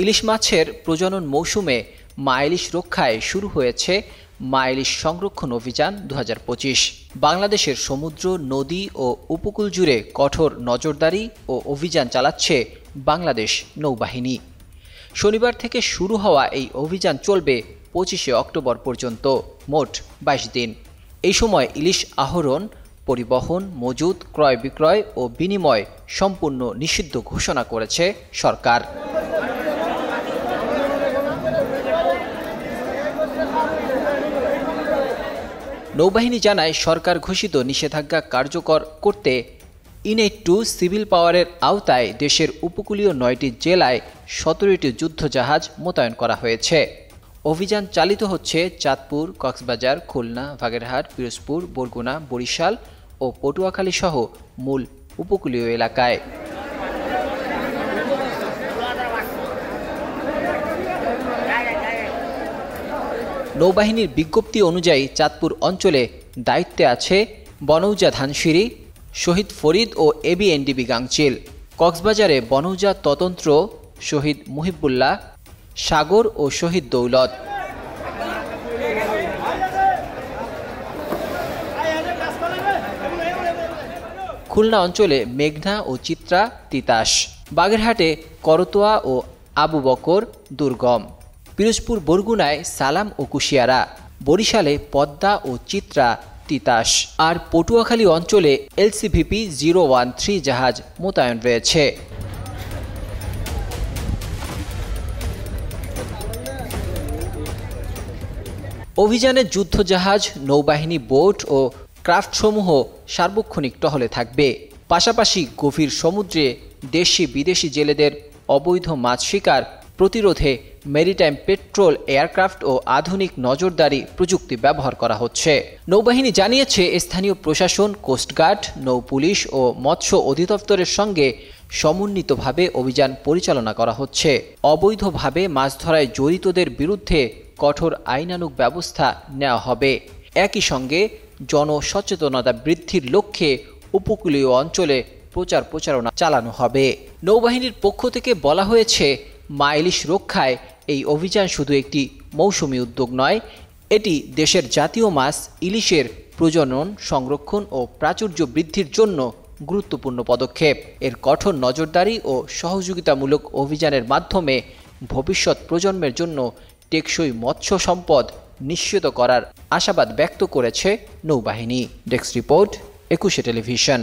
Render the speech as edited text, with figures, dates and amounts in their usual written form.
ইলিশ মাছের প্রজনন মৌসুমে মা ইলিশ রক্ষায় শুরু হয়েছে মা ইলিশ সংরক্ষণ অভিযান ২০২৫। বাংলাদেশের সমুদ্র, নদী ও উপকূল জুড়ে কঠোর নজরদারি ও অভিযান চালাচ্ছে বাংলাদেশ নৌবাহিনী। শনিবার থেকে শুরু হওয়া এই অভিযান চলবে ২৫শে অক্টোবর পর্যন্ত, মোট ২২ দিন। এই সময় ইলিশ আহরণ, পরিবহন, মজুত, ক্রয় বিক্রয় ও বিনিময় সম্পূর্ণ নিষিদ্ধ ঘোষণা করেছে সরকার। নৌবাহিনী জানায়, সরকার ঘোষিত নিষেধাজ্ঞা কার্যকর করতে ইনএইড 2 সিভিল পাওয়ারের আওতায় দেশের উপকূলীয় ৯টি জেলায় ১৭টি যুদ্ধজাহাজ মোতায়েন করা হয়েছে। অভিযান চালিত হচ্ছে চাঁদপুর, কক্সবাজার, খুলনা, বাগেরহাট, পিরোজপুর, বরগুনা, বরিশাল ও পটুয়াখালী সহ মূল উপকূলীয় এলাকায়। নৌবাহিনীর বিজ্ঞপ্তি অনুযায়ী চাঁদপুর অঞ্চলে দায়িত্বে আছে বনৌজা ধানসিঁড়ি, শহীদ ফরিদ ও এবিএনডিবি গাংচিল। কক্সবাজারে বনৌজা ততন্ত্র, শহীদ মুহিবুল্লাহ, সাগর ও শহীদ দৌলত। খুলনা অঞ্চলে মেঘনা ও চিত্রা, তিতাস। বাগেরহাটে করতোয়া ও আবু বকর, দুর্গম। পিরোজপুর, বরগুনায় সালাম ও কুশিয়ারা। বরিশালে পদ্মা ও চিত্রা, তিতাস। আর পটুয়াখালী অঞ্চলে LCVP 013 জাহাজ মোতায়েন রয়েছে। অভিযানে যুদ্ধজাহাজ, নৌবাহিনী বোট ও ক্রাফটসমূহ সার্বক্ষণিক টহলে থাকবে। পাশাপাশি গভীর সমুদ্রে দেশি বিদেশি জেলেদের অবৈধ মাছ শিকার প্রতিরোধে মেরিটাইম পেট্রোল এয়ারক্রাফট ও আধুনিক নজরদারি প্রযুক্তি ব্যবহার করা হচ্ছে। নৌবাহিনী জানিয়েছে, স্থানীয় প্রশাসন, কোস্টগার্ড, নৌ পুলিশ ও মৎস্য অধিদপ্তরের সঙ্গে সমন্বিতভাবে অভিযান পরিচালনা করা হচ্ছে। অবৈধভাবে মাছ ধরায় জড়িতদের বিরুদ্ধে কঠোর আইনানুগ ব্যবস্থা নেওয়া হবে। একই সঙ্গে জনসচেতনতা বৃদ্ধির লক্ষ্যে উপকূলীয় অঞ্চলে প্রচারণা চালানো হবে। নৌবাহিনীর পক্ষ থেকে বলা হয়েছে, মা ইলিশ রক্ষায় এই অভিযান শুধু একটি মৌসুমী উদ্যোগ নয়, এটি দেশের জাতীয় মাছ ইলিশের প্রজনন, সংরক্ষণ ও প্রাচুর্য বৃদ্ধির জন্য গুরুত্বপূর্ণ পদক্ষেপ। এর কঠোর নজরদারি ও সহযোগিতামূলক অভিযানের মাধ্যমে ভবিষ্যৎ প্রজন্মের জন্য টেকসই মৎস্য সম্পদ নিশ্চিত করার আশাবাদ ব্যক্ত করেছে নৌবাহিনী। ডেস্ক রিপোর্ট, ২১শে টেলিভিশন।